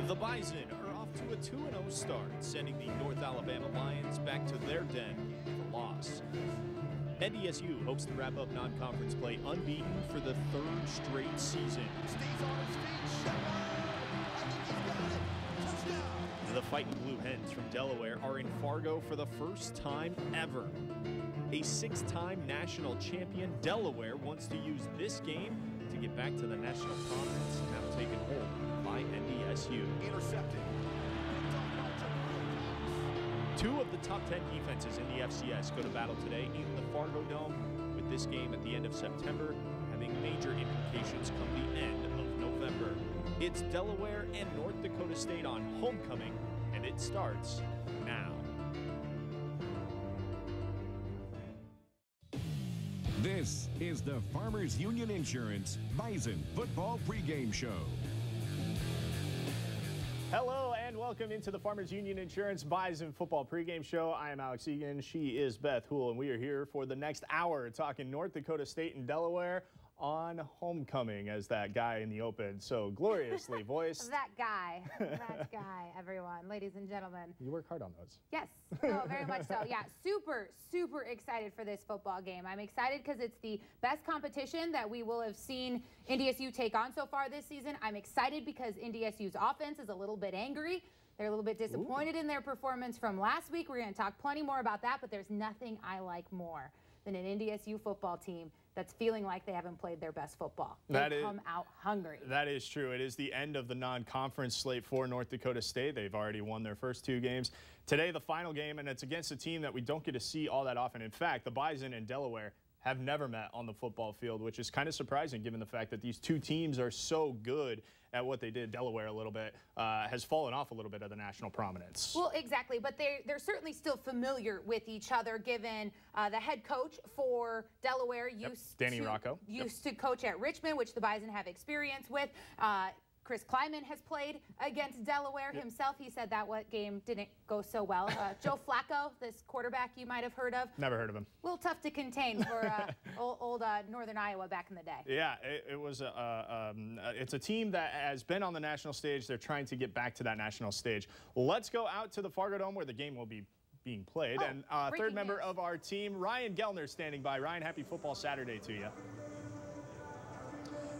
The Bison are off to a 2-0 start, sending the North Alabama Lions back to their den with a loss. NDSU hopes to wrap up non-conference play unbeaten for the third straight season. Steve's on his feet. Shut I think he's got it. Touchdown. The Fighting Blue Hens from Delaware are in Fargo for the first time ever. A 6-time national champion, Delaware wants to use this game to get back to the national prominence now taken hold by NDSU. Intercepted. Two of the top 10 defenses in the FCS go to battle today in the Fargo Dome, with this game at the end of September having major implications come the end of November. It's Delaware and North Dakota State on homecoming, and it starts now. This is the Farmers Union Insurance Bison Football Pregame Show. Hello and welcome into the Farmers Union Insurance Bison Football Pregame Show. I am Alex Egan. She is Beth Hool, and we are here for the next hour talking North Dakota State and Delaware on homecoming, as that guy in the open so gloriously voiced. That guy, everyone, ladies and gentlemen. You work hard on those. Yes, no, very much so. Yeah, super excited for this football game. I'm excited because it's the best competition that we will have seen NDSU take on so far this season. I'm excited because NDSU's offense is a little bit angry. They're a little bit disappointed in their performance from last week. We're going to talk plenty more about that, but there's nothing I like more than an NDSU football team that's feeling like they haven't played their best football. They come out hungry. That is true. It is the end of the non-conference slate for North Dakota State. They've already won their first 2 games. Today, the final game, and it's against a team that we don't get to see all that often. In fact, the Bison and Delaware have never met on the football field, which is kind of surprising given the fact that these two teams are so good at what they did. Delaware a little bit has fallen off a little bit of the national prominence. Well, exactly, but they're certainly still familiar with each other, given the head coach for Delaware used to coach at Richmond, which the Bison have experience with. Chris Kleiman has played against Delaware himself. He said that game didn't go so well. Joe Flacco, this quarterback you might have heard of. Never heard of him. A little tough to contain for old Northern Iowa back in the day. Yeah, it was. It's a team that has been on the national stage. They're trying to get back to that national stage. Let's go out to the Fargo Dome where the game will be being played. And third member of our team, Ryan Gellner, standing by. Ryan, happy Football Saturday to you.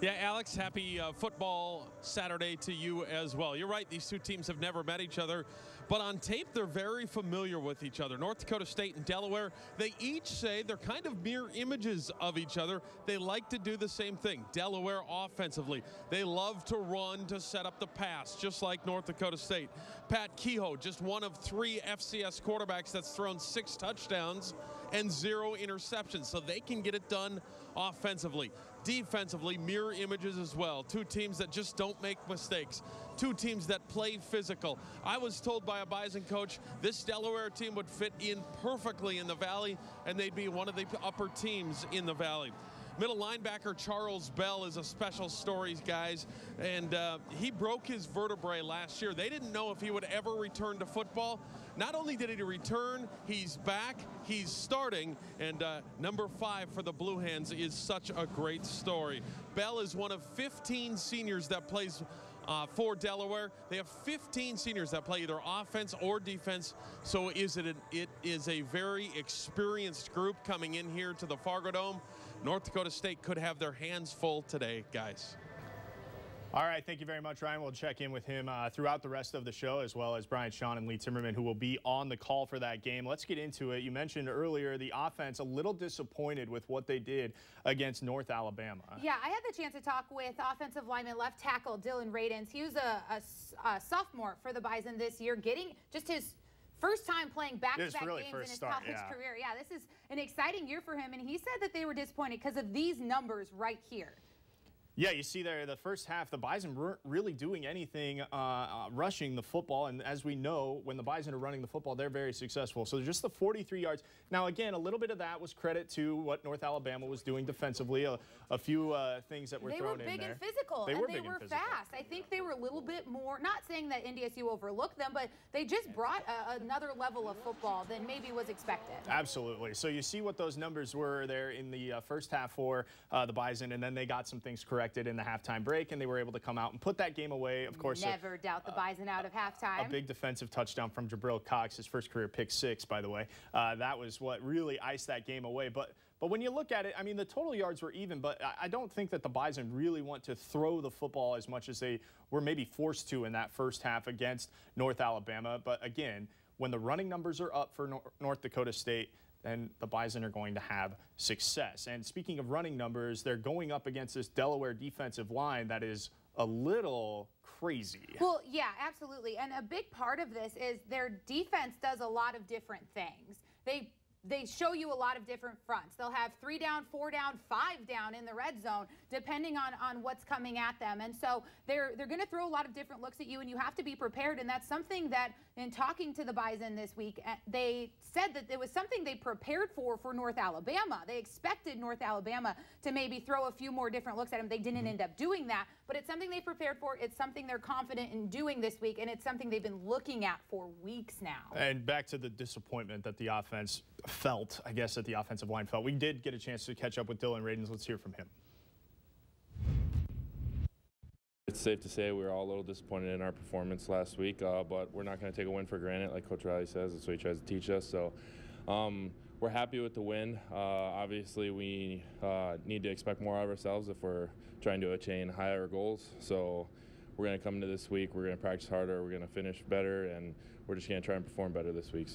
Yeah, Alex, happy Football Saturday to you as well. You're right, these two teams have never met each other, but on tape, they're very familiar with each other. North Dakota State and Delaware, they each say they're kind of mirror images of each other. They like to do the same thing. Delaware offensively, they love to run to set up the pass, just like North Dakota State. Pat Kehoe, just one of 3 FCS quarterbacks that's thrown 6 touchdowns and 0 interceptions, so they can get it done offensively. Defensively, mirror images as well. 2 teams that just don't make mistakes. 2 teams that play physical. I was told by a Bison coach this Delaware team would fit in perfectly in the Valley, and they'd be one of the upper teams in the Valley. Middle linebacker Charles Bell is a special story, guys, and he broke his vertebrae last year. They didn't know if he would ever return to football. Not only did he return, he's back, he's starting, and number 5 for the Blue Hens is such a great story. Bell is one of 15 seniors that plays for Delaware. They have 15 seniors that play either offense or defense, so it is a very experienced group coming in here to the Fargo Dome. North Dakota State could have their hands full today, guys. All right, thank you very much, Ryan. We'll check in with him throughout the rest of the show, as well as Brian Shawn and Lee Timmerman, who will be on the call for that game. Let's get into it. You mentioned earlier the offense a little disappointed with what they did against North Alabama. Yeah, I had the chance to talk with offensive lineman left tackle Dylan Radens. He was a sophomore for the Bison this year, getting just his first time playing back-to-back games in his college career. Yeah, this is an exciting year for him, and he said that they were disappointed because of these numbers right here. Yeah, you see there, the first half, the Bison weren't really doing anything rushing the football. And as we know, when the Bison are running the football, they're very successful. So just the 43 yards. Now, again, a little bit of that was credit to what North Alabama was doing defensively, a few things that were thrown in there. They were big and physical, and they were fast. I think they were a little bit more, not saying that NDSU overlooked them, but they just brought another level of football than maybe was expected. Absolutely. So you see what those numbers were there in the first half for the Bison, and then they got some things correct corrected in the halftime break, and they were able to come out and put that game away. Of course, never doubt the Bison out of halftime. A big defensive touchdown from Jabril Cox, his first career pick 6, by the way. That was what really iced that game away. But when you look at it, I mean, the total yards were even, but I don't think that the Bison really want to throw the football as much as they were maybe forced to in that first half against North Alabama. But again, when the running numbers are up for North Dakota State, then the Bison are going to have success. And speaking of running numbers, they're going up against this Delaware defensive line that is a little crazy. Well, yeah, absolutely. And a big part of this is their defense does a lot of different things. They show you a lot of different fronts. They'll have 3 down, 4 down, 5 down in the red zone, depending on what's coming at them. And so they're going to throw a lot of different looks at you, and you have to be prepared. And that's something that, in talking to the Bison this week, they said that it was something they prepared for North Alabama. They expected North Alabama to maybe throw a few more different looks at them. They didn't end up doing that, but it's something they prepared for. It's something they're confident in doing this week, and it's something they've been looking at for weeks now. And back to the disappointment that the offense felt, I guess, that the offensive line felt. We did get a chance to catch up with Dylan Radins. Let's hear from him. It's safe to say we were all a little disappointed in our performance last week, but we're not going to take a win for granted, like Coach Riley says. That's what he tries to teach us. So we're happy with the win. Obviously, we need to expect more out of ourselves if we're trying to attain higher goals. So we're going to come into this week, we're going to practice harder, we're going to finish better, and we're just going to try and perform better this week.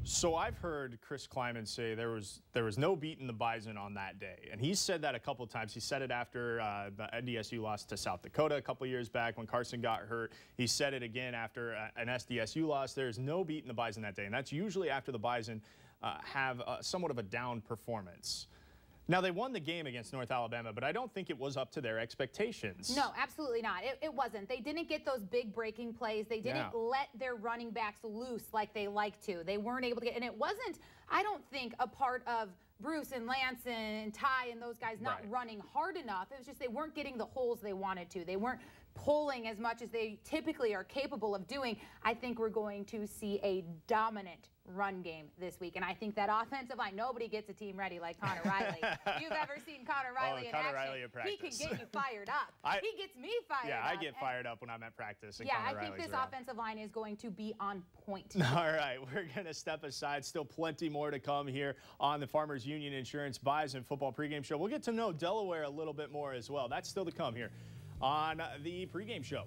So I've heard Chris Kleiman say there was no beating the Bison on that day, and he's said that a couple of times. He said it after the NDSU lost to South Dakota a couple of years back when Carson got hurt. He said it again after an SDSU loss. There's no beating the Bison that day, and that's usually after the Bison have somewhat of a down performance. Now, they won the game against North Alabama, but I don't think it was up to their expectations. No, absolutely not. It wasn't. They didn't get those big breaking plays. They didn't let their running backs loose like they like to. They weren't able to get, and it wasn't, I don't think, a part of Bruce and Lance and Ty and those guys not running hard enough. It was just they weren't getting the holes they wanted to. They weren't pulling as much as they typically are capable of doing. I think we're going to see a dominant run game this week, and I think that offensive line, nobody gets a team ready like Connor Riley. If you've ever seen Connor Riley in action, Riley he can get you fired up. He gets me fired up. Yeah, I get fired up when I'm at practice. And yeah, Connor I think Riley's this around. offensive line is going to be on point. All right, we're going to step aside. Still plenty more to come here on the Farmers Union Insurance Bison Football Pregame Show. We'll get to know Delaware a little bit more as well. That's still to come here on the pregame show.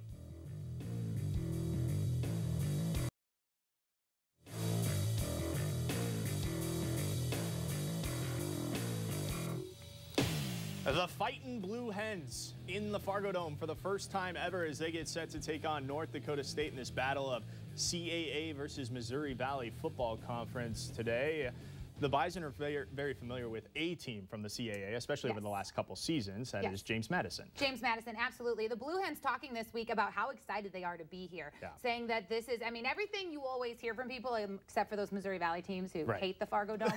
The Fightin' Blue Hens in the Fargo Dome for the first time ever as they get set to take on North Dakota State in this battle of CAA versus Missouri Valley Football Conference today. The Bison are very familiar with a team from the CAA, especially over the last couple seasons. That is James Madison. James Madison, absolutely. The Blue Hens talking this week about how excited they are to be here, saying that this is, I mean, everything you always hear from people, except for those Missouri Valley teams who hate the Fargo Dome.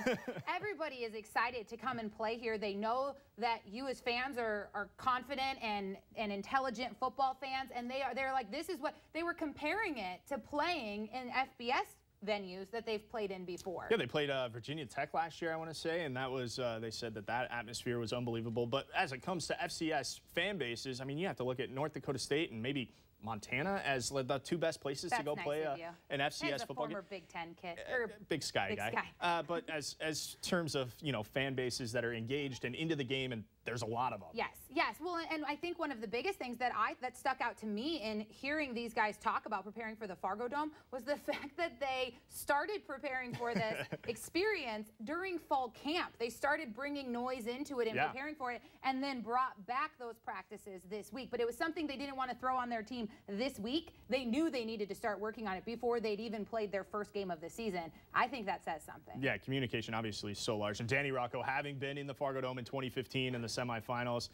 Everybody is excited to come and play here. They know that you as fans are confident and intelligent football fans, and they're like, this is what, they were comparing it to playing in FBS venues that they've played in before. Yeah, they played Virginia Tech last year, I want to say, and that was, they said that atmosphere was unbelievable. But as it comes to FCS fan bases, I mean, you have to look at North Dakota State and maybe Montana as the two best places to go play an FCS football game. Former Big Ten kid, Big Sky guy. But as terms of, you know, fan bases that are engaged and into the game, and there's a lot of them. Yes. Well, and I think one of the biggest things that stuck out to me in hearing these guys talk about preparing for the Fargo Dome was the fact that they started preparing for this experience during fall camp. They started bringing noise into it and preparing for it, and then brought back those practices this week. But it was something they didn't want to throw on their team this week. They knew they needed to start working on it before they'd even played their first game of the season. I think that says something. Yeah, communication obviously is so large. And Danny Rocco, having been in the Fargo Dome in 2015 in the semifinals,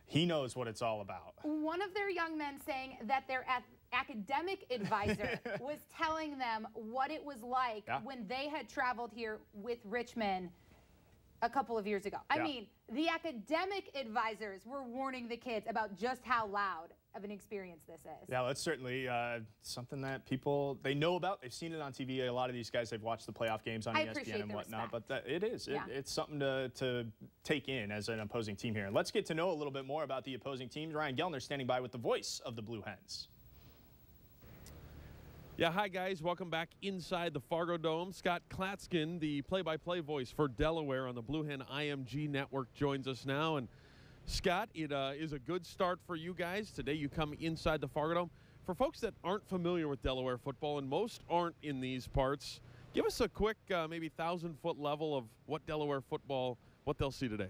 he knows what it's all about. One of their young men saying that their academic advisor was telling them what it was like when they had traveled here with Richmond a couple of years ago. I mean, the academic advisors were warning the kids about just how loud of an experience this is. Yeah, that's certainly something that people, they know about. They've seen it on TV. A lot of these guys, they've watched the playoff games on ESPN and whatnot. But it is. It's something to take in as an opposing team here. And let's get to know a little bit more about the opposing teams. Ryan Gellner standing by with the voice of the Blue Hens. Yeah, hi guys. Welcome back inside the Fargo Dome. Scott Klatskin, the play-by-play voice for Delaware on the Blue Hen IMG network, joins us now. And Scott, it is a good start for you guys. Today you come inside the Fargo Dome. For folks that aren't familiar with Delaware football, and most aren't in these parts, give us a quick maybe 1,000-foot level of what Delaware football, what they'll see today.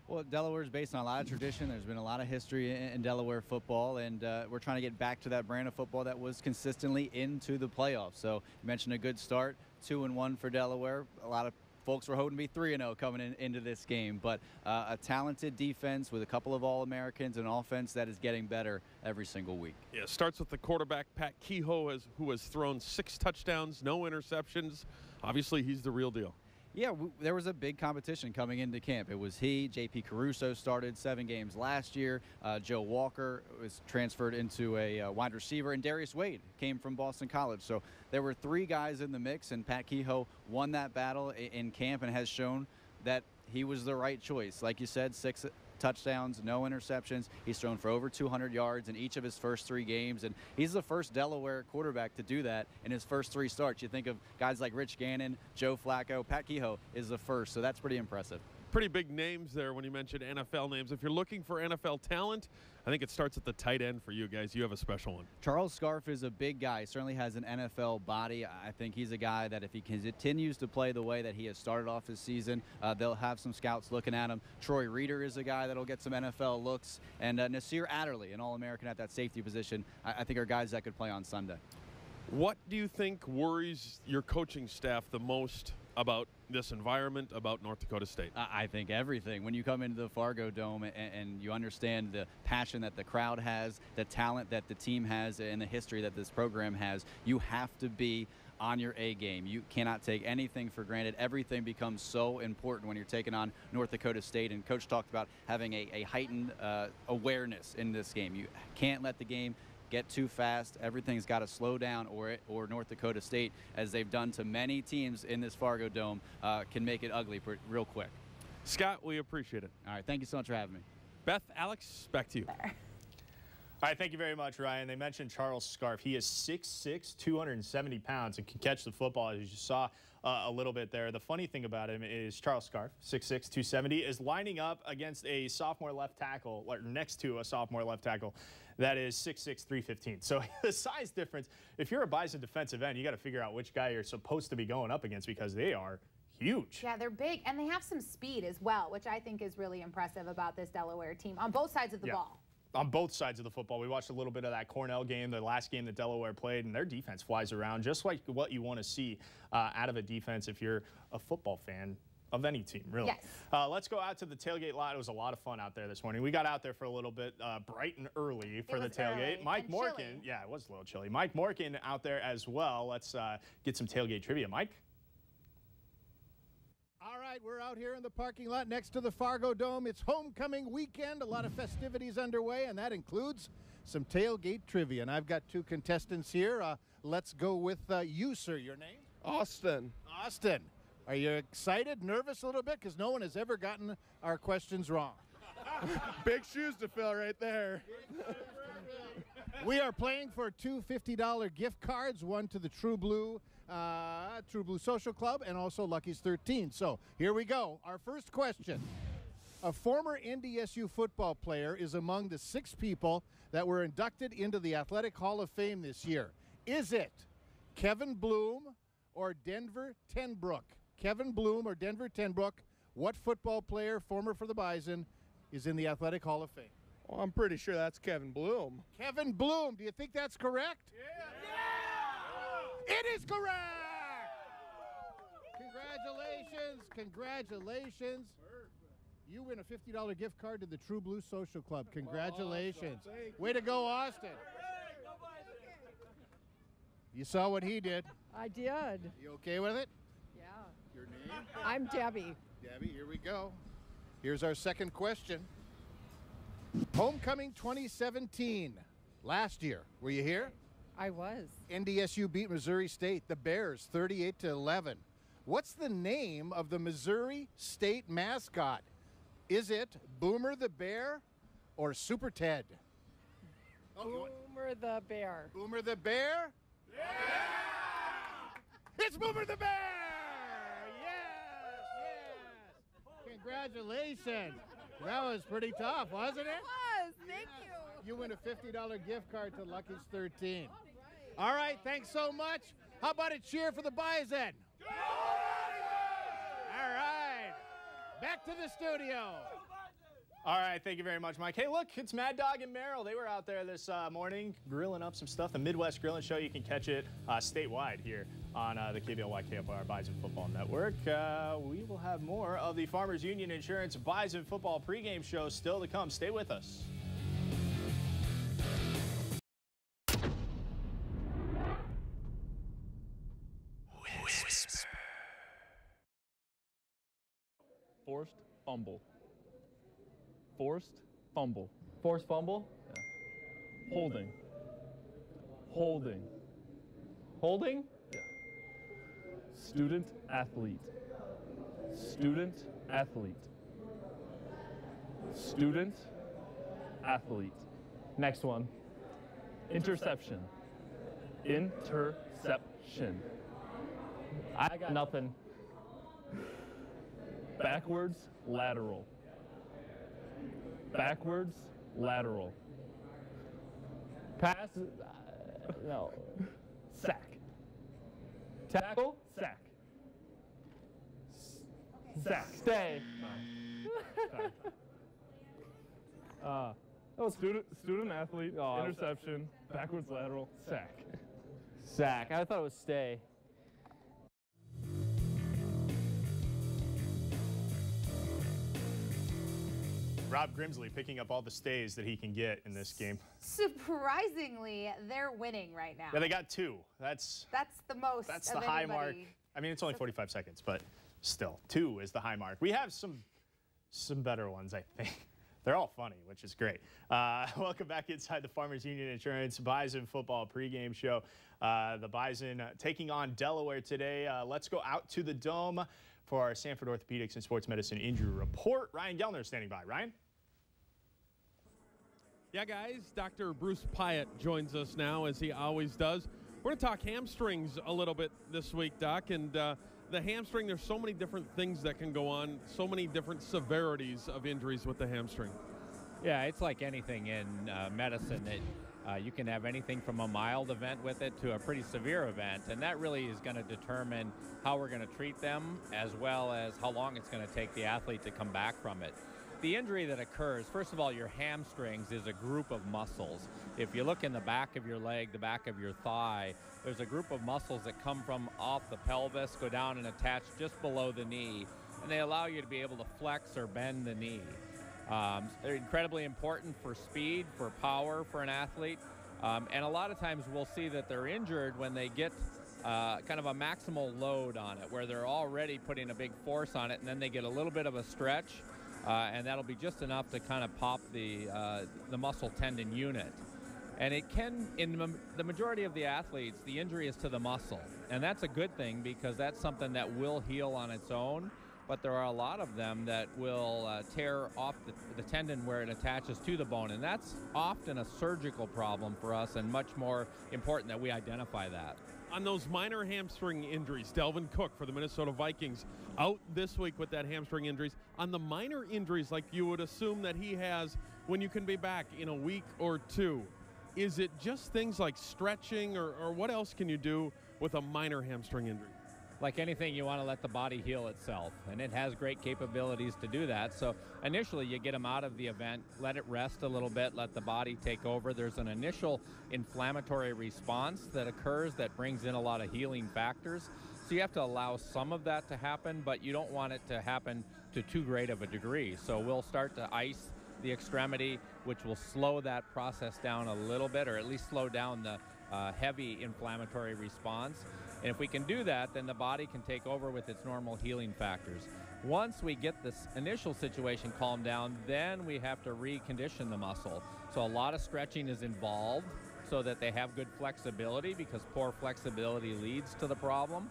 Well, Delaware is based on a lot of tradition. There's been a lot of history in Delaware football, and we're trying to get back to that brand of football that was consistently into the playoffs. So you mentioned a good start, 2-1 for Delaware. A lot of folks were hoping to be 3-0 coming into this game, but a talented defense with a couple of All-Americans and offense that is getting better every single week. Yeah, it starts with the quarterback, Pat Kehoe, who has thrown 6 touchdowns, no interceptions. Obviously, he's the real deal. Yeah, there was a big competition coming into camp. It was he, J.P. Caruso started 7 games last year. Joe Walker was transferred into a wide receiver, and Darius Wade came from Boston College. So there were 3 guys in the mix, and Pat Kehoe won that battle in camp and has shown that he was the right choice. Like you said, 6 touchdowns, no interceptions. He's thrown for over 200 yards in each of his first 3 games, and he's the first Delaware quarterback to do that in his first 3 starts. You think of guys like Rich Gannon, Joe Flacco. Pat Kehoe is the first, so that's pretty impressive. Pretty big names there when you mentioned NFL names. If you're looking for NFL talent, I think it starts at the tight end for you guys. You have a special one. Charles Scarf is a big guy. He certainly has an NFL body. I think he's a guy that if he continues to play the way that he has started off his season, they'll have some scouts looking at him. Troy Reeder is a guy that'll get some NFL looks. And Nasir Adderley, an All-American at that safety position, I think are guys that could play on Sunday. What do you think worries your coaching staff the most about this environment, about North Dakota State? I think everything. When you come into the Fargo Dome and you understand the passion that the crowd has, the talent that the team has, and the history that this program has, you have to be on your A game. You cannot take anything for granted. Everything becomes so important when you're taking on North Dakota State, and Coach talked about having a heightened awareness in this game. You can't let the game get too fast. Everything's got to slow down, or North Dakota State, as they've done to many teams in this Fargo Dome, can make it ugly real quick. Scott, we appreciate it. All right, thank you so much for having me. Beth, Alex, back to you. All right, thank you very much, Ryan. They mentioned Charles Scarf. He is 6'6", 270 pounds, and can catch the football, as you saw a little bit there. The funny thing about him is Charles Scarf, 6'6", 270, is lining up against a sophomore left tackle, or next to a sophomore left tackle, that is 6'6", 315. So the size difference, if you're a Bison defensive end, you got to figure out which guy you're supposed to be going up against, because they are huge. Yeah, they're big, and they have some speed as well, which I think is really impressive about this Delaware team on both sides of the ball. On both sides of the football. We watched a little bit of that Cornell game, the last game that Delaware played, and their defense flies around just like what you want to see out of a defense if you're a football fan of any team, really. Yes. Let's go out to the tailgate lot. It was a lot of fun out there this morning. We got out there for a little bit, bright and early for the tailgate. Early Mike and Morkin, chilly. yeah, it was a little chilly. Mike Morkin out there as well. Let's get some tailgate trivia. Mike? All right, we're out here in the parking lot next to the Fargo Dome. It's homecoming weekend, a lot of festivities underway, and that includes some tailgate trivia. And I've got 2 contestants here. Let's go with you, sir. Your name? Austin. Austin. Are you excited, nervous a little bit? Because no one has ever gotten our questions wrong. Big shoes to fill right there. We are playing for 2 $50 gift cards, one to the True Blue Social Club, and also Lucky's 13. So here we go. Our first question. A former NDSU football player is among the 6 people that were inducted into the Athletic Hall of Fame this year. Is it Kevin Bloom or Denver Tenbrook? Kevin Bloom or Denver Tenbrook? What football player, former for the Bison, is in the Athletic Hall of Fame? Well, I'm pretty sure that's Kevin Bloom. Kevin Bloom. Do you think that's correct? Yeah! It is correct! Congratulations. Congratulations. You win a $50 gift card to the True Blue Social Club. Congratulations. Awesome. Way to go, Austin. You saw what he did. I did. You okay with it? Yeah. Your name? I'm Debbie. Gabby, here we go. Here's our second question. Homecoming 2017. Last year, were you here? I was. NDSU beat Missouri State, the Bears, 38-11. What's the name of the Missouri State mascot? Is it Boomer the Bear or Super Ted? Boomer the Bear. Boomer the Bear? Yeah! It's Boomer the Bear! Yes, yes! Congratulations. That was pretty tough, wasn't it? It was. Thank you. You win a $50 gift card to Lucky's 13. All right, thanks so much. How about a cheer for the Bison? All right, back to the studio. All right, thank you very much, Mike. Hey, look, it's Mad Dog and Merrill. They were out there this morning grilling up some stuff. The Midwest Grilling Show, you can catch it statewide here on the KBLY KFR Bison Football Network. We will have more of the Farmers Union Insurance Bison Football pregame show still to come. Stay with us. Forced fumble. Forced fumble. Forced fumble? Yeah. Holding. Holding. Holding? Yeah. Student athlete. Student athlete. Student athlete. Next one. Interception. Interception. I got nothing. Backwards lateral. Backwards lateral. Pass? No. Sack. Tackle? Sack. Sack. Stay. Sorry. Student athlete, interception, backwards lateral, sack. Sack. I thought it was stay. Rob Grimsley picking up all the stays that he can get in this game. Surprisingly, they're winning right now. Yeah, they got 2. That's the most. That's of the high anybody. mark. I mean, it's only 45 seconds, but still, 2 is the high mark. We have some better ones, I think. They're all funny, which is great. Welcome back inside the Farmers Union Insurance Bison Football pregame show. The Bison taking on Delaware today. Let's go out to the Dome for our Sanford Orthopedics and Sports Medicine Injury Report. Ryan Gellner standing by. Ryan? Yeah, guys, Dr. Bruce Pyatt joins us now, as he always does. We're going to talk hamstrings a little bit this week, Doc, and the hamstring, there's so many different things that can go on, so many different severities of injuries with the hamstring. Yeah, it's like anything in medicine. You can have anything from a mild event with it to a pretty severe event, and that really is going to determine how we're going to treat them, as well as how long it's going to take the athlete to come back from it. The injury that occurs, first of all, your hamstrings is a group of muscles. If you look in the back of your leg, the back of your thigh, there's a group of muscles that come from off the pelvis, go down and attach just below the knee, and they allow you to be able to flex or bend the knee. They're incredibly important for speed, for power for an athlete, and a lot of times we'll see that they're injured when they get kind of a maximal load on it, where they're already putting a big force on it, and then they get a little bit of a stretch, and that'll be just enough to kind of pop the muscle tendon unit. And it can, in the majority of the athletes, the injury is to the muscle, and that's a good thing because that's something that will heal on its own. But there are a lot of them that will tear off the tendon where it attaches to the bone, and that's often a surgical problem for us, and much more important that we identify that. On those minor hamstring injuries, Delvin Cook for the Minnesota Vikings out this week with that hamstring injuries. On the minor injuries, like you would assume that he has when you can be back in a week or two, is it just things like stretching, or what else can you do with a minor hamstring injury? Like anything, you want to let the body heal itself, and it has great capabilities to do that. So initially you get them out of the event, let it rest a little bit, let the body take over. There's an initial inflammatory response that occurs that brings in a lot of healing factors. So you have to allow some of that to happen, but you don't want it to happen to too great of a degree. So we'll start to ice the extremity, which will slow that process down a little bit, or at least slow down the heavy inflammatory response. And if we can do that, then the body can take over with its normal healing factors. Once we get this initial situation calmed down, then we have to recondition the muscle. So a lot of stretching is involved so that they have good flexibility, because poor flexibility leads to the problem.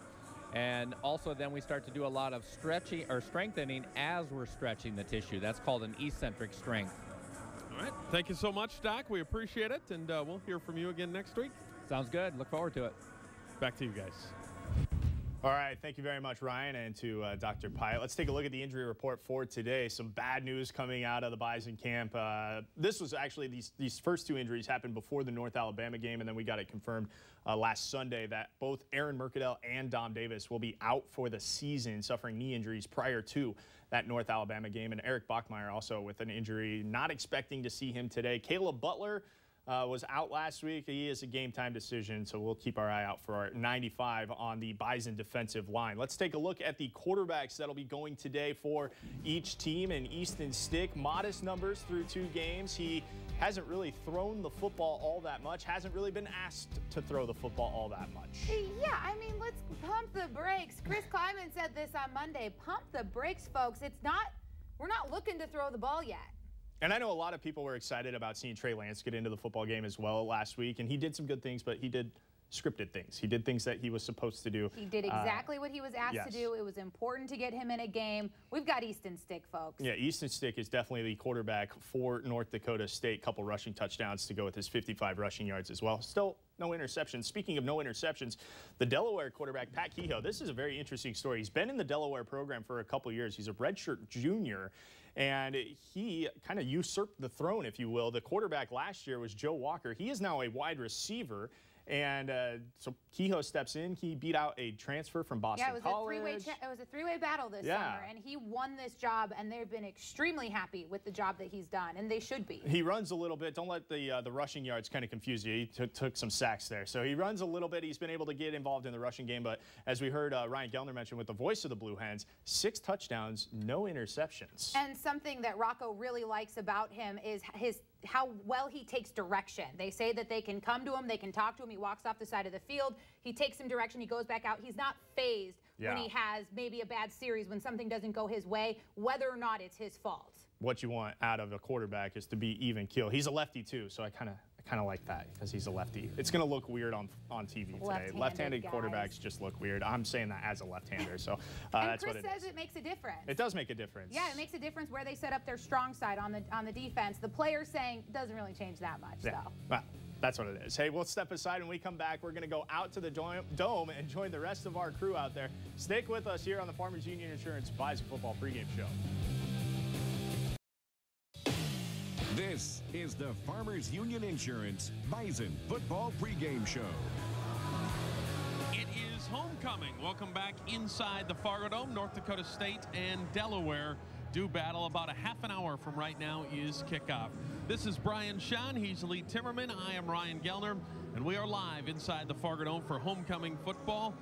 And also then we start to do a lot of stretching or strengthening as we're stretching the tissue. That's called an eccentric strength. All right. Thank you so much, Doc. We appreciate it, and we'll hear from you again next week. Sounds good. Look forward to it. Back to you guys. All right, thank you very much, Ryan, and to Dr. Pyatt. Let's take a look at the injury report for today. Some bad news coming out of the Bison camp. This was actually, these first two injuries happened before the North Alabama game, and then we got it confirmed last Sunday that both Aaron Mercadell and Dom Davis will be out for the season, suffering knee injuries prior to that North Alabama game. And Eric Bachmeier also with an injury, not expecting to see him today. Caleb Butler was out last week. He is a game-time decision, so we'll keep our eye out for our 95 on the Bison defensive line. Let's take a look at the quarterbacks that'll be going today for each team. And Easton Stick, modest numbers through 2 games. He hasn't really thrown the football all that much, hasn't really been asked to throw the football all that much. Yeah, I mean, let's pump the brakes. Chris Kleiman said this on Monday. Pump the brakes, folks. We're not looking to throw the ball yet. And I know a lot of people were excited about seeing Trey Lance get into the football game as well last week, and he did some good things, but he did scripted things. He did things that he was supposed to do. He did exactly what he was asked to do. It was important to get him in a game. We've got Easton Stick, folks. Yeah, Easton Stick is definitely the quarterback for North Dakota State. Couple rushing touchdowns to go with his 55 rushing yards as well. Still no interceptions. Speaking of no interceptions, the Delaware quarterback, Pat Kehoe, this is a very interesting story. He's been in the Delaware program for a couple years. He's a redshirt junior, and he kind of usurped the throne, if you will. The quarterback last year was Joe Walker. He is now a wide receiver. And so Kehoe steps in. He beat out a transfer from Boston College. It was a three-way battle this summer, and he won this job, and they've been extremely happy with the job that he's done, and they should be. He runs a little bit. Don't let the rushing yards kind of confuse you. He took some sacks there. So he runs a little bit. He's been able to get involved in the rushing game, but as we heard Ryan Gellner mention with the voice of the Blue Hens, 6 touchdowns, no interceptions. And something that Rocco really likes about him is how well he takes direction. They say that they can come to him, they can talk to him. He walks off the side of the field, he takes some direction, he goes back out. He's not phased when he has maybe a bad series, when something doesn't go his way, whether or not it's his fault. What you want out of a quarterback is to be even keel. He's a lefty too, so I kind of like that because he's a lefty. It's going to look weird on TV today. Left-handed quarterbacks just look weird. I'm saying that as a left-hander, so that's what it is. Chris says it makes a difference. It does make a difference. Yeah, it makes a difference where they set up their strong side on the defense. The players saying it doesn't really change that much, though. Well, that's what it is. Hey, we'll step aside. When we come back, we're going to go out to the dome and join the rest of our crew out there. Stick with us here on the Farmers Union Insurance Bison Football pregame show. This is the Farmers Union Insurance Bison Football pregame show. It is homecoming. Welcome back inside the Fargo Dome. North Dakota State and Delaware do battle. About a half an hour from right now is kickoff. This is Brian Sean. He's Lee Timmerman. I am Ryan Gellner, and we are live inside the Fargo Dome for homecoming football.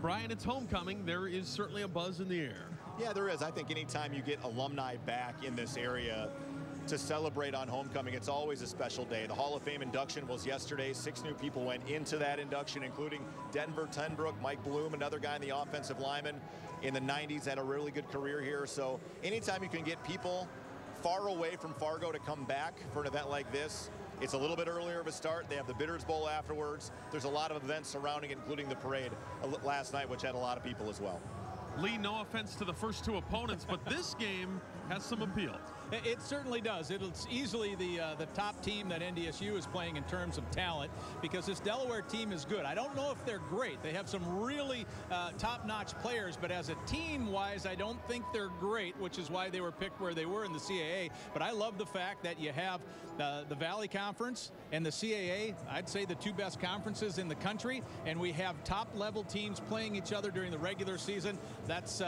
Brian, it's homecoming. There is certainly a buzz in the air. Yeah, there is. I think anytime you get alumni back in this area to celebrate on homecoming, it's always a special day. The Hall of Fame induction was yesterday. 6 new people went into that induction, including Denver Tenbrook, Mike Bloom, another guy in the offensive lineman in the 90s, had a really good career here. So anytime you can get people far away from Fargo to come back for an event like this, it's a little bit earlier of a start. They have the Bitters Bowl afterwards. There's a lot of events surrounding it, including the parade last night, which had a lot of people as well. Lee, no offense to the first 2 opponents, but this game has some appeal. It certainly does. It's easily the top team that NDSU is playing in terms of talent, because this Delaware team is good. I don't know if they're great. They have some really top-notch players, but as a team-wise, I don't think they're great, which is why they were picked where they were in the CAA. But I love the fact that you have the Valley Conference and the CAA, I'd say the 2 best conferences in the country, and we have top-level teams playing each other during the regular season. That's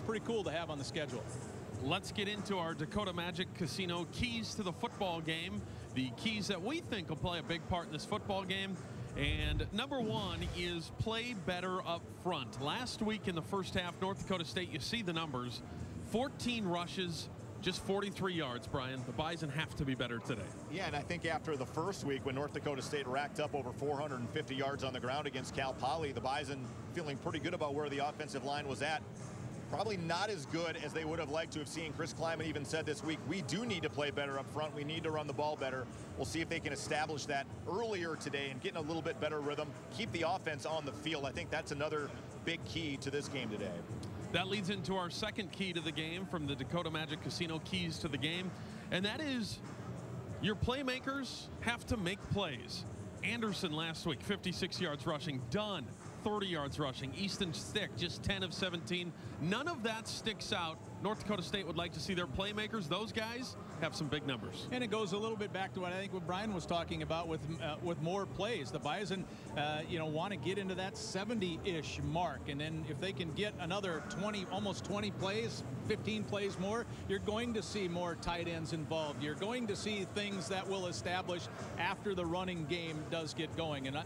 pretty cool to have on the schedule. Let's get into our Dakota Magic Casino keys to the football game. The keys that we think will play a big part in this football game. And number 1 is play better up front. Last week in the first half, North Dakota State, you see the numbers, 14 rushes, just 43 yards, Brian. The Bison have to be better today. Yeah, and I think after the first week when North Dakota State racked up over 450 yards on the ground against Cal Poly, the Bison feeling pretty good about where the offensive line was at. probably not as good as they would have liked to have seen. Chris Kleiman even said this week, we do need to play better up front. We need to run the ball better. We'll see if they can establish that earlier today and get in a little bit better rhythm, keep the offense on the field. I think that's another big key to this game today. That leads into our second key to the game from the Dakota Magic Casino keys to the game, and that is your playmakers have to make plays. Anderson last week, 56 yards rushing. Dunn, 30 yards rushing. Easton Stick, just 10 of 17. None of that sticks out. North Dakota State would like to see their playmakers, those guys, have some big numbers. And it goes a little bit back to what I think what Brian was talking about with more plays. The Bison, want to get into that 70-ish mark, and then if they can get another 20, almost 20 plays, 15 plays more, you're going to see more tight ends involved. You're going to see things that will establish after the running game does get going. And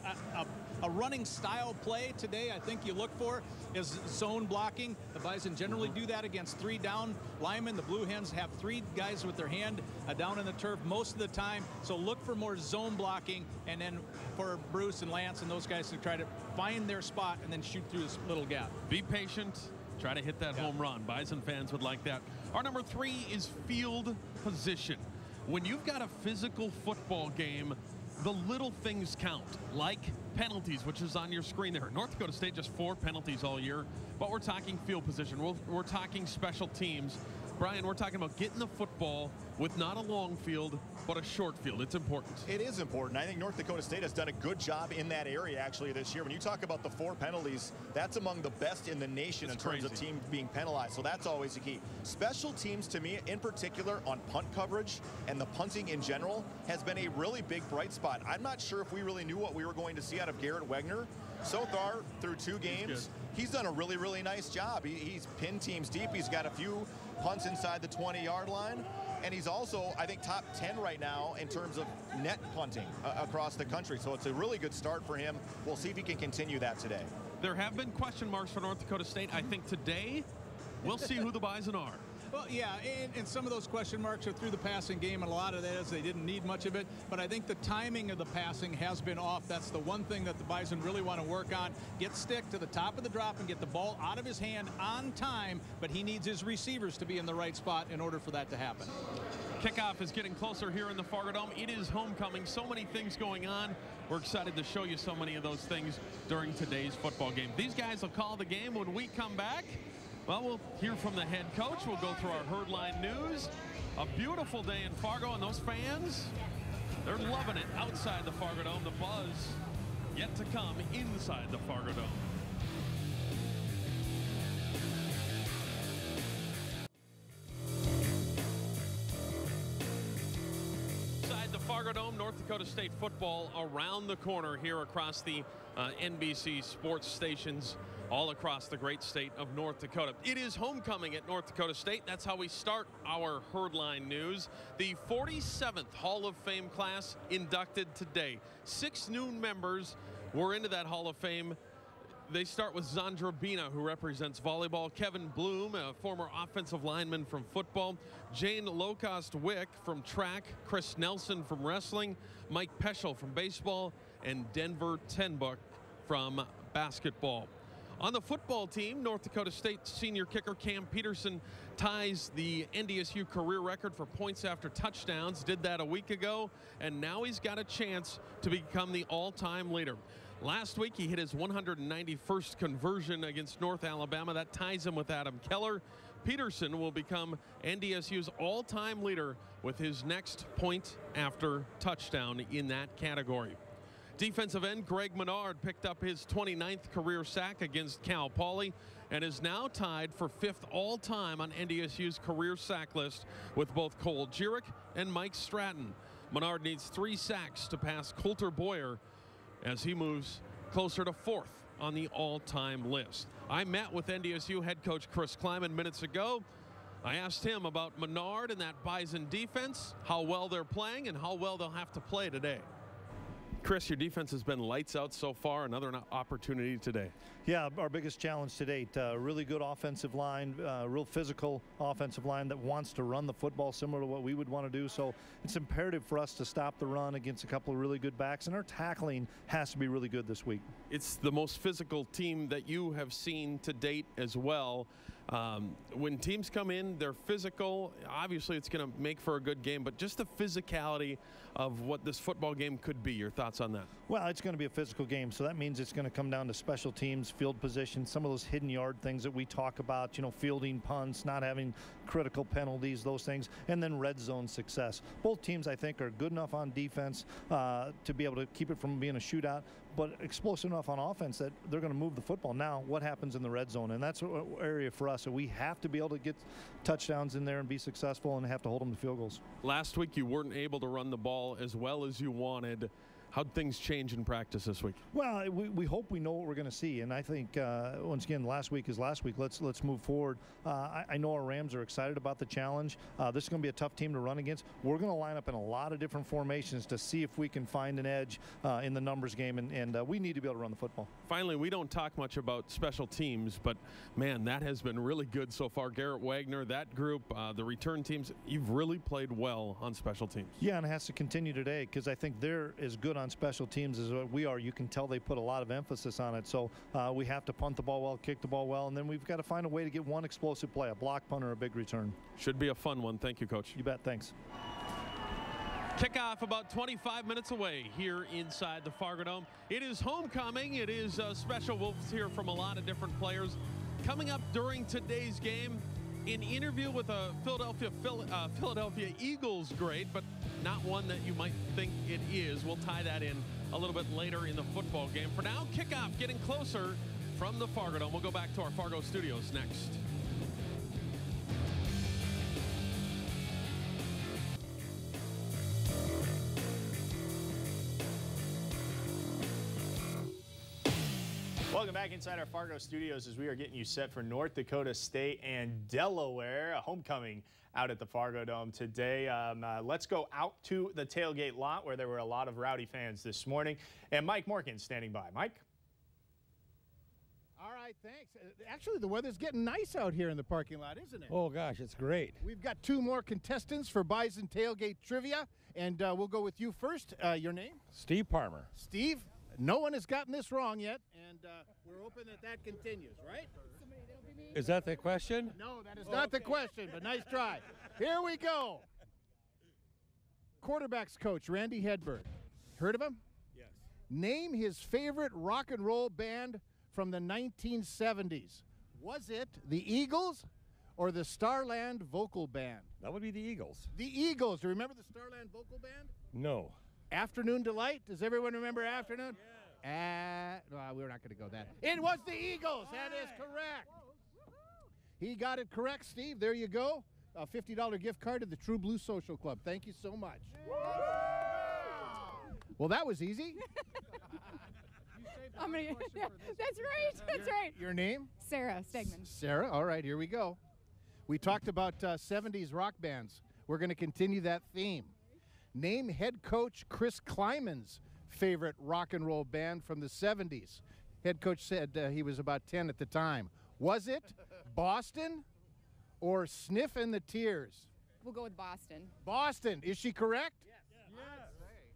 a running style play today I think you look for is zone blocking. The Bison generally do that against 3 down linemen. The Blue Hens have 3 guys with their hand down in the turf most of the time. So look for more zone blocking, and then for Bruce and Lance and those guys to try to find their spot and then shoot through this little gap. Be patient. Try to hit that home run. Bison fans would like that. Our number 3 is field position. When you've got a physical football game, the little things count, like penalties, which is on your screen there. North Dakota State just 4 penalties all year, but we're talking field position. We're talking special teams. Brian, we're talking about getting the football with not a long field, but a short field. It's important. It is important. I think North Dakota State has done a good job in that area actually this year. When you talk about the 4 penalties, that's among the best in the nation in terms of teams being penalized. So that's always a key. Special teams, to me, in particular on punt coverage and the punting in general, has been a really big bright spot. I'm not sure if we really knew what we were going to see out of Garrett Wegner so far through 2 games. He's done a really, really nice job. He's pinned teams deep. He's got a few punts inside the 20-yard line. And he's also, I think, top 10 right now in terms of net punting across the country. So it's a really good start for him. We'll see if he can continue that today. There have been question marks for North Dakota State. I think today we'll see who the Bison are. Well, yeah, and some of those question marks are through the passing game, and a lot of that is they didn't need much of it. But I think the timing of the passing has been off. That's the one thing that the Bison really want to work on. Get Stick to the top of the drop and get the ball out of his hand on time, but he needs his receivers to be in the right spot in order for that to happen. Kickoff is getting closer here in the Fargo Dome. It is homecoming. So many things going on. We're excited to show you so many of those things during today's football game. These guys will call the game when we come back. Well, we'll hear from the head coach. We'll go through our herd line news. A beautiful day in Fargo, and those fans, they're loving it outside the Fargo Dome. The buzz yet to come inside the Fargo Dome. Inside the Fargo Dome, North Dakota State football around the corner here across the NBC sports stations all across the great state of North Dakota. It is homecoming at North Dakota State. That's how we start our herdline news. The 47th Hall of Fame class inducted today. 6 new members were into that Hall of Fame. They start with Zandra Bina, who represents volleyball, Kevin Bloom, a former offensive lineman from football, Jane Locost-Wick from track, Chris Nelson from wrestling, Mike Peschel from baseball, and Denver Tenbuck from basketball. On the football team, North Dakota State senior kicker Cam Peterson ties the NDSU career record for points after touchdowns. Did that a week ago, and now he's got a chance to become the all-time leader. Last week, he hit his 191st conversion against North Alabama. That ties him with Adam Keller. Peterson will become NDSU's all-time leader with his next point after touchdown in that category. Defensive end Greg Menard picked up his 29th career sack against Cal Poly and is now tied for 5th all-time on NDSU's career sack list with both Cole Jurek and Mike Stratton. Menard needs 3 sacks to pass Coulter Boyer as he moves closer to 4th on the all-time list. I met with NDSU head coach Chris Kleiman minutes ago. I asked him about Menard and that Bison defense, how well they're playing, and how well they'll have to play today. Chris, your defense has been lights out so far. Another opportunity today. Yeah, our biggest challenge to date. Really good offensive line, real physical offensive line that wants to run the football similar to what we would want to do. So it's imperative for us to stop the run against a couple of really good backs, and our tackling has to be really good this week. It's the most physical team that you have seen to date as well. When teams come in, they're physical. Obviously, it's going to make for a good game, but just the physicality of what this football game could be. Your thoughts on that? Well, it's going to be a physical game, so that means it's going to come down to special teams, field position, some of those hidden yard things that we talk about, you know, fielding punts, not having critical penalties, those things, and then red zone success. Both teams, I think, are good enough on defense to be able to keep it from being a shootout, but explosive enough on offense that they're going to move the football. Now, what happens in the red zone? And that's an area for us. So we have to be able to get touchdowns in there and be successful and have to hold them to field goals. Last week, you weren't able to run the ball as well as you wanted. How'd things change in practice this week? Well, we hope we know what we're going to see, and I think once again, last week is last week. Let's move forward. I know our Rams are excited about the challenge. This is going to be a tough team to run against. We're going to line up in a lot of different formations to see if we can find an edge in the numbers game, and we need to be able to run the football. Finally, we don't talk much about special teams, but man, that has been really good so far. Garrett Wagner, that group, the return teams, you've really played well on special teams. Yeah, and it has to continue today because I think they're as good on special teams as what we are. You can tell they put a lot of emphasis on it. So we have to punt the ball well, kick the ball well, and then we've got to find a way to get one explosive play, a block punt or a big return. Should be a fun one. Thank you, Coach. You bet. Thanks. Kickoff about 25 minutes away here inside the Fargo Dome. It is homecoming. It is special. We'll hear from a lot of different players. Coming up during today's game, an interview with a Philadelphia Eagles great, but not one that you might think it is. We'll tie that in a little bit later in the football game. For now, kickoff getting closer from the Fargo Dome. We'll go back to our Fargo studios next. Welcome back inside our Fargo studios as we are getting you set for North Dakota State and Delaware, a homecoming out at the Fargo Dome today. Let's go out to the tailgate lot where there were a lot of rowdy fans this morning. And Mike Morgan standing by. Mike? All right, thanks. Actually, the weather's getting nice out here in the parking lot, isn't it? Oh, gosh, it's great. We've got two more contestants for Bison Tailgate Trivia, and we'll go with you first. Your name? Steve Parmer. Steve, no one has gotten this wrong yet, and we're hoping that continues, right? Is that the question? No, that is not the question, but nice try. Here we go. Quarterbacks coach, Randy Hedberg. Heard of him? Yes. Name his favorite rock and roll band from the 1970s. Was it the Eagles or the Starland Vocal Band? That would be the Eagles. The Eagles. Do you remember the Starland Vocal Band? No. Afternoon Delight. Does everyone remember Afternoon? Yeah. Well, we're not going to go that. It was the Eagles. That is correct. He got it correct, Steve. There you go. A $50 gift card to the True Blue Social Club. Thank you so much. Well, that was easy. That's right. That's right. Your name? Sarah Stegman. Sarah. All right, here we go. We talked about 70s rock bands. We're going to continue that theme. Name head coach Chris Kleiman's favorite rock and roll band from the 70s. Head coach said he was about 10 at the time. Was it Boston or Sniff and the Tears? We'll go with Boston. Boston. Is she correct? Yes.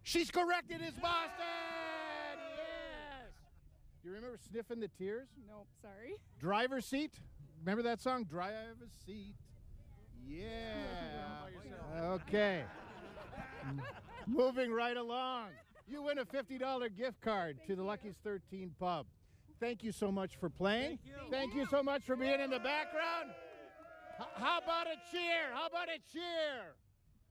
She's correct. It is Boston. Yes. Do you remember Sniff and the Tears? Nope, sorry. Driver's Seat. Remember that song? Driver's Seat. Yeah. Okay. Moving right along. You win a $50 gift card to the Lucky's 13 Pub. Thank you so much for playing. Thank you so much for being in the background. How about a cheer? How about a cheer?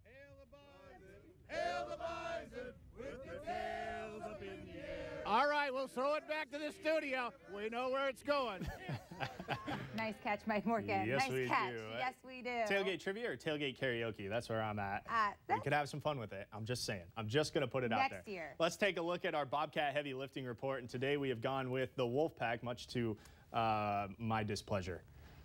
Hail the bison, hail the bison, with their tails up in the air. All right, we'll throw it back to the studio. We know where it's going. Nice catch, Mike Morgan. Yes, nice we catch. do. Yes, we do. Tailgate trivia or tailgate karaoke? That's where I'm at. We could have some fun with it. I'm just saying. I'm just going to put it out there. Next year. Let's take a look at our Bobcat heavy lifting report. And today we have gone with the Wolfpack, much to my displeasure.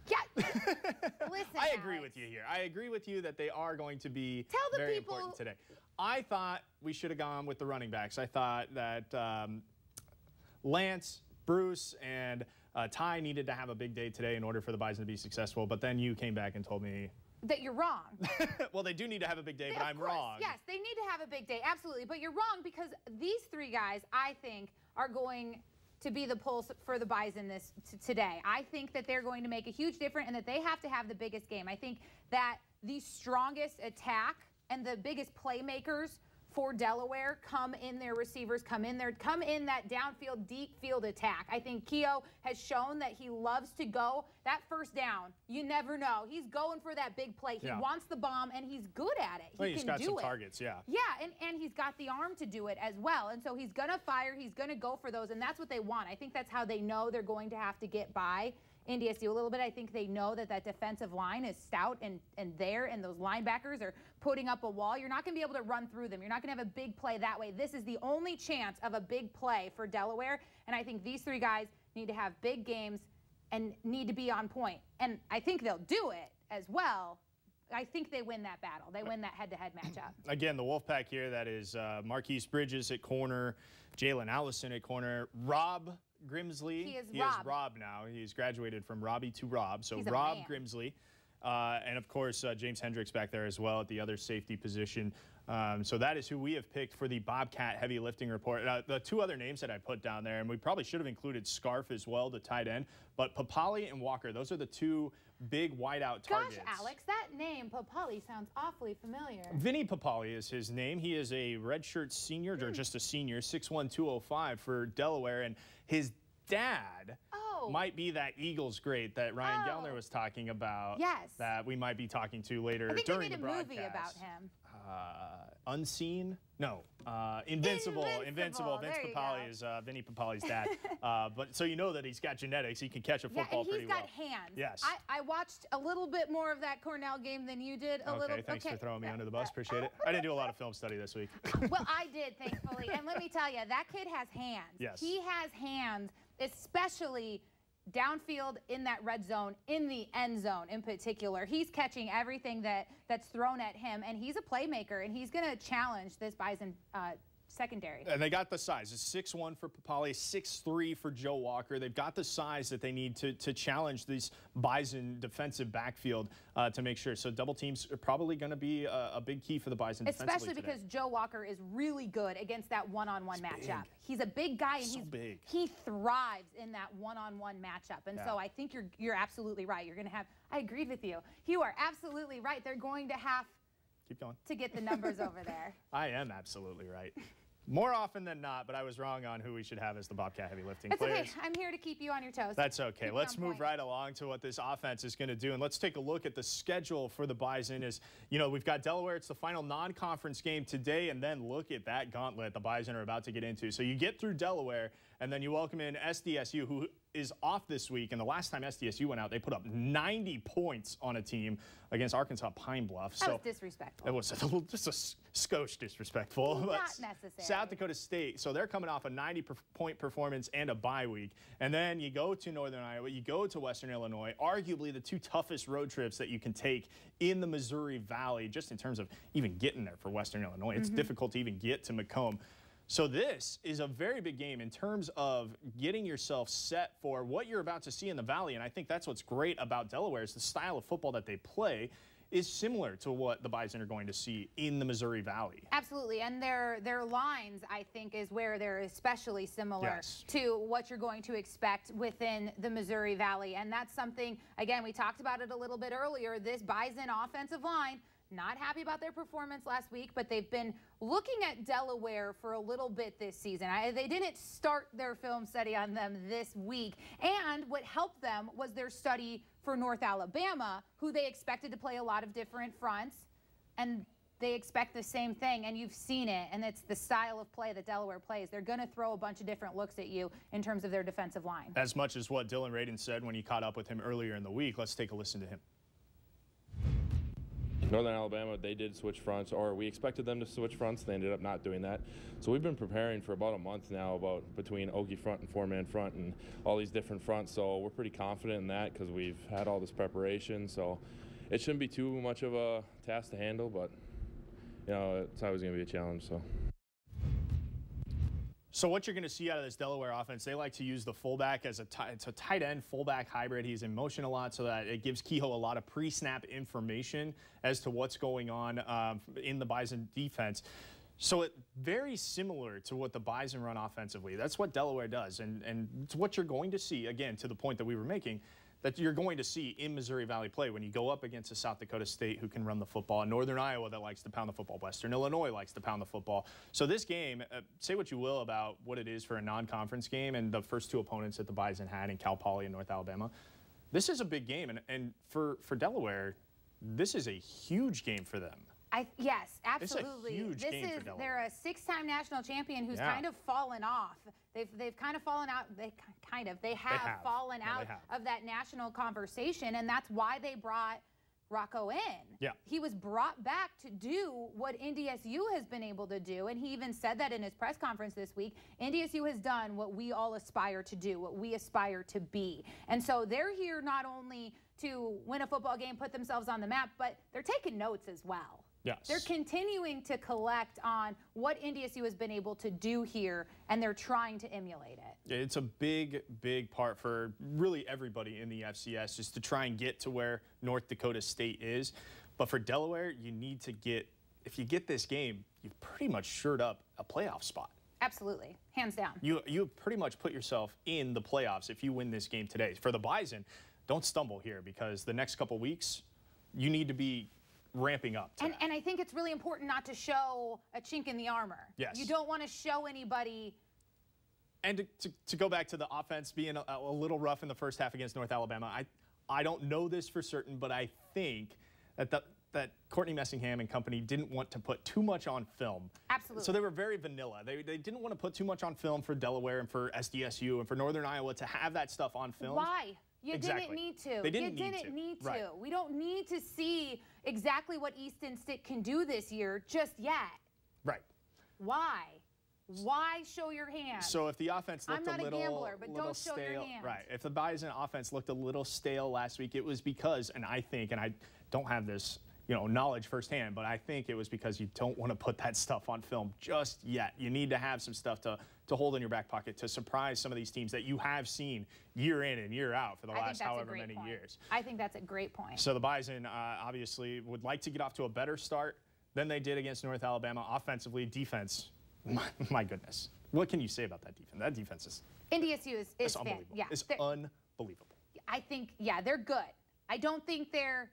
Yeah. Listen, I agree with you here. I agree with you that they are going to be very important today. I thought we should have gone with the running backs. I thought that Lance, Bruce, and Ty needed to have a big day today in order for the Bison to be successful, but then you came back and told me that you're wrong. Well, they do need to have a big day, but I'm wrong. Yes, they need to have a big day, absolutely. But you're wrong because these three guys, I think, are going to be the pulse for the Bison today. I think that they're going to make a huge difference and that they have to have the biggest game. I think that the strongest attack and the biggest playmakers for Delaware come in their receivers, come in that downfield, deep field attack. I think Keogh has shown that he loves to go that first down. You never know. He's going for that big play. He wants the bomb, and he's good at it. Well, he's got some targets, Yeah, and he's got the arm to do it as well. And so he's going to fire. He's going to go for those, and that's what they want. I think that's how they know they're going to have to get by NDSU a little bit. I think they know that defensive line is stout and there, and those linebackers are putting up a wall. You're not going to be able to run through them. You're not going to have a big play that way. This is the only chance of a big play for Delaware, and I think these three guys need to have big games and need to be on point. And I think they'll do it as well. I think they win that battle. They win that head-to-head matchup. Again, the Wolfpack here, that is Marquise Bridges at corner, Jalen Allison at corner, Rob Grimsley. He is Rob now. He's graduated from Robbie to Rob. So He's a Rob man. Grimsley. And, of course, James Hendricks back there as well at the other safety position. So that is who we have picked for the Bobcat heavy lifting report. The two other names that I put down there, and we probably should have included Scarf as well, the tight end, but Papali and Walker, those are the two big wideout targets. Gosh, Alex, that name, Papali, sounds awfully familiar. Vinny Papali is his name. He is a redshirt senior, or just a senior, 6'1", 205 for Delaware, and his dad might be that Eagles great that Ryan Gellner was talking about. Yes. That we might be talking to later I think during they the made a broadcast. movie about him. Unseen? No. Invincible. Vince There you Papali go. is Vinny Papali's dad. But so you know that he's got genetics. He can catch a football pretty well. Yeah, and he's got hands. Yes. I watched a little bit more of that Cornell game than you did. Thanks for throwing me under the bus. Appreciate it. I didn't do a lot of film study this week. Well, I did, thankfully. And let me tell you, that kid has hands. Yes. He has hands, especially downfield in that red zone, in the end zone in particular. He's catching everything that's thrown at him, and he's a playmaker, and he's going to challenge this Bison secondary. And they got the size. It's 6'1" for Papali, 6'3" for Joe Walker. They've got the size that they need to challenge this Bison defensive backfield to make sure. So double teams are probably going to be a big key for the Bison defensively Especially because Joe Walker is really good against that one-on-one matchup. He's a big guy, and he thrives in that one-on-one matchup. And so I think you're absolutely right. You're going to have, I agreed with you. You are absolutely right. They're going to have to get the numbers over there. I am absolutely right. More often than not, but I was wrong on who we should have as the Bobcat heavy lifting players. It's okay. I'm here to keep you on your toes. That's okay. Let's move right along to what this offense is going to do, and let's take a look at the schedule for the Bison. As you know, we've got Delaware. It's the final non-conference game today, and then look at that gauntlet the Bison are about to get into. So you get through Delaware, and then you welcome in SDSU, who is off this week. And the last time SDSU went out, they put up 90 points on a team against Arkansas Pine Bluff. That was disrespectful. It was just a skosh disrespectful. Not necessary. South Dakota State, so they're coming off a 90-point performance and a bye week. And then you go to Northern Iowa, you go to Western Illinois, arguably the two toughest road trips that you can take in the Missouri Valley, just in terms of even getting there for Western Illinois. It's difficult to even get to Macomb. So this is a very big game in terms of getting yourself set for what you're about to see in the Valley. And I think that's what's great about Delaware is the style of football that they play is similar to what the Bison are going to see in the Missouri Valley. Absolutely, and their lines, I think, is where they're especially similar to what you're going to expect within the Missouri Valley. And that's something, again, we talked about it a little bit earlier, this Bison offensive line, not happy about their performance last week, but they've been looking at Delaware for a little bit this season. They didn't start their film study on them this week, and what helped them was their study for North Alabama, who they expected to play a lot of different fronts, and they expect the same thing, and you've seen it, and it's the style of play that Delaware plays. They're going to throw a bunch of different looks at you in terms of their defensive line. As much as what Dylan Radin said when he caught up with him earlier in the week, let's take a listen to him. Northern Alabama, they did switch fronts, or we expected them to switch fronts. They ended up not doing that. So we've been preparing for about a month now between Okie front and four-man front and all these different fronts. So we're pretty confident in that because we've had all this preparation. So it shouldn't be too much of a task to handle, but you know, it's always going to be a challenge. So what you're going to see out of this Delaware offense, they like to use the fullback as it's a tight end fullback hybrid. He's in motion a lot so that it gives Kehoe a lot of pre-snap information as to what's going on in the Bison defense. So it very similar to what the Bison run offensively. That's what Delaware does, and it's what you're going to see, again, to the point that we were making, that you're going to see in Missouri Valley play when you go up against a South Dakota State who can run the football, and Northern Iowa that likes to pound the football, Western Illinois likes to pound the football. So this game, say what you will about what it is for a non-conference game and the first two opponents that the Bison had in Cal Poly and North Alabama, this is a big game, and for Delaware, this is a huge game for them. Yes, absolutely. It's a huge game for Delaware. They're a six-time national champion who's kind of fallen off. They've kind of fallen out. They have fallen out of that national conversation, and that's why they brought Rocco in. Yeah. He was brought back to do what NDSU has been able to do, and he even said that in his press conference this week. NDSU has done what we all aspire to do, what we aspire to be. And so they're here not only to win a football game, put themselves on the map, but they're taking notes as well. Yes. They're continuing to collect on what NDSU has been able to do here, and they're trying to emulate it. It's a big, big part for really everybody in the FCS just to try and get to where North Dakota State is. But for Delaware, you need to get, if you get this game, you've pretty much shored up a playoff spot. Absolutely. Hands down. You pretty much put yourself in the playoffs if you win this game today. For the Bison, don't stumble here because the next couple weeks, you need to be ramping up. And I think it's really important not to show a chink in the armor. Yes. You don't want to show anybody. And to go back to the offense being a little rough in the first half against North Alabama, I don't know this for certain, but I think that Courtney Messingham and company didn't want to put too much on film. Absolutely. So they were very vanilla. They didn't want to put too much on film for Delaware and for SDSU and for Northern Iowa to have that stuff on film. Why? You didn't need to. They didn't need to. Right. We don't need to see exactly what Easton Stick can do this year just yet. Right. Why? Why show your hand? So if the offense looked I'm not a gambler, but don't show your hand. Right. If the Bison offense looked a little stale last week, it was because, and I think, and I don't have this, knowledge firsthand, but I think it was because you don't want to put that stuff on film just yet. You need to have some stuff to hold in your back pocket to surprise some of these teams that you have seen year in and year out for the last however many years. I think that's a great point. So the Bison obviously would like to get off to a better start than they did against North Alabama. Offensively, defense, my goodness. What can you say about that defense? That defense is NDSU is unbelievable. Yeah, it's unbelievable. I think, they're good. I don't think they're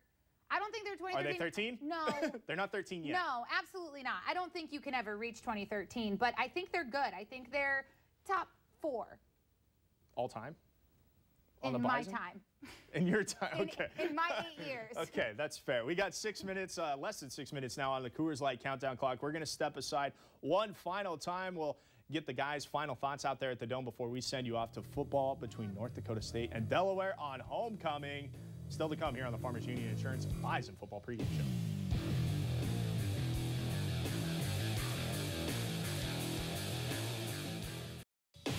2013. Are they 13? No. They're not 13 yet. No, absolutely not. I don't think you can ever reach 2013, but I think they're good. I think they're top 4. All time? On in my time. In your time, okay. In my 8 years. Okay, that's fair. We got 6 minutes, less than 6 minutes now on the Coors Light countdown clock. We're going to step aside one final time. We'll get the guys' final thoughts out there at the Dome before we send you off to football between North Dakota State and Delaware on homecoming. Still to come here on the Farmers Union Insurance Bison Football Pregame Show.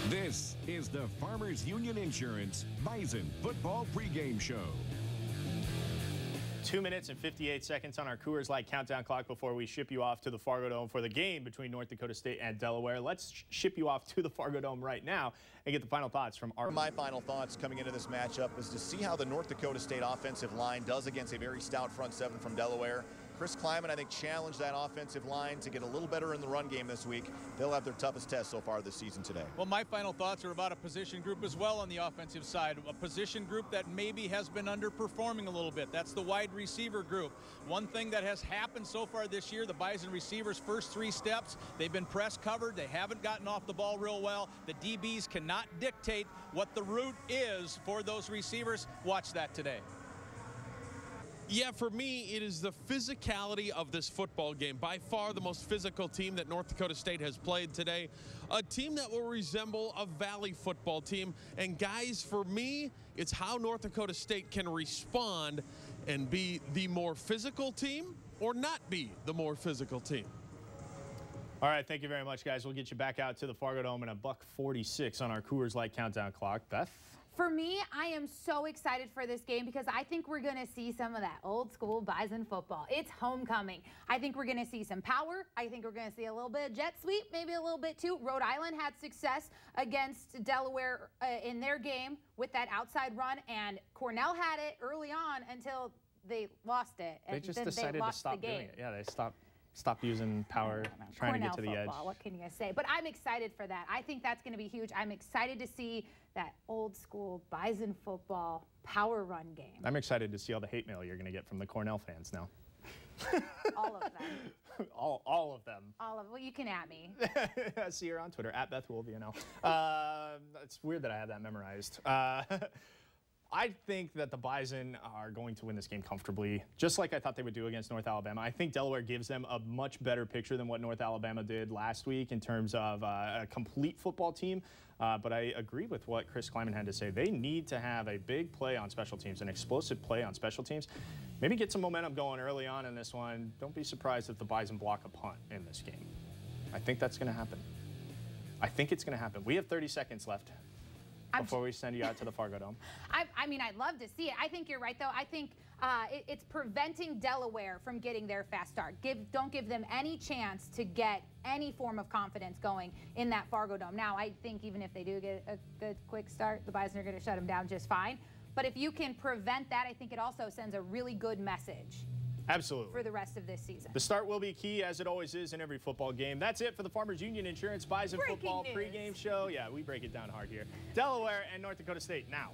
This is the Farmers Union Insurance Bison Football Pregame Show. 2 minutes and 58 seconds on our Coors Light countdown clock before we ship you off to the Fargo Dome for the game between North Dakota State and Delaware. Let's ship you off to the Fargo Dome right now and get the final thoughts from our... My final thoughts coming into this matchup is to see how the North Dakota State offensive line does against a very stout front seven from Delaware. Chris Kleiman, I think, challenged that offensive line to get a little better in the run game this week. They'll have their toughest test so far this season today. Well, my final thoughts are about a position group as well on the offensive side. A position group that maybe has been underperforming a little bit. That's the wide receiver group. One thing that has happened so far this year, the Bison receivers' first 3 steps, they've been press covered. They haven't gotten off the ball real well. The DBs cannot dictate what the route is for those receivers. Watch that today. Yeah, for me, it is the physicality of this football game. By far the most physical team that North Dakota State has played today. A team that will resemble a Valley football team. And guys, for me, it's how North Dakota State can respond and be the more physical team or not be the more physical team. All right, thank you very much, guys. We'll get you back out to the Fargo Dome in $1:46 on our Coors Light countdown clock. Beth? For me, I am so excited for this game because I think we're going to see some of that old school Bison football. It's homecoming. I think we're going to see some power. I think we're going to see a little bit of jet sweep, maybe a little bit too. Rhode Island had success against Delaware in their game with that outside run, and Cornell had it early on until they lost it. They just decided to stop doing it. Yeah, they stopped. Stop using power, trying to get to the edge. What can you say? But I'm excited for that. I think that's going to be huge. I'm excited to see that old school Bison football power run game. I'm excited to see all the hate mail you're going to get from the Cornell fans now. All of them. all of them. All of, well, you can at me. See her on Twitter, @BethWolvino. It's weird that I have that memorized. I think that the Bison are going to win this game comfortably, just like I thought they would do against North Alabama. I think Delaware gives them a much better picture than what North Alabama did last week in terms of a complete football team. But I agree with what Chris Kleiman had to say. They need to have a big play on special teams, an explosive play on special teams. Maybe get some momentum going early on in this one. Don't be surprised if the Bison block a punt in this game. I think that's going to happen. I think it's going to happen. We have 30 seconds left before we send you out to the Fargo Dome. I mean, I'd love to see it. I think you're right, though. I think it's preventing Delaware from getting their fast start. Don't give them any chance to get any form of confidence going in that Fargo Dome. Now, I think even if they do get a good quick start, the Bison are going to shut them down just fine. But if you can prevent that, I think it also sends a really good message. Absolutely. For the rest of this season. The start will be key, as it always is in every football game. That's it for the Farmers Union Insurance Bison Football pregame show. Yeah, we break it down hard here. Delaware and North Dakota State now.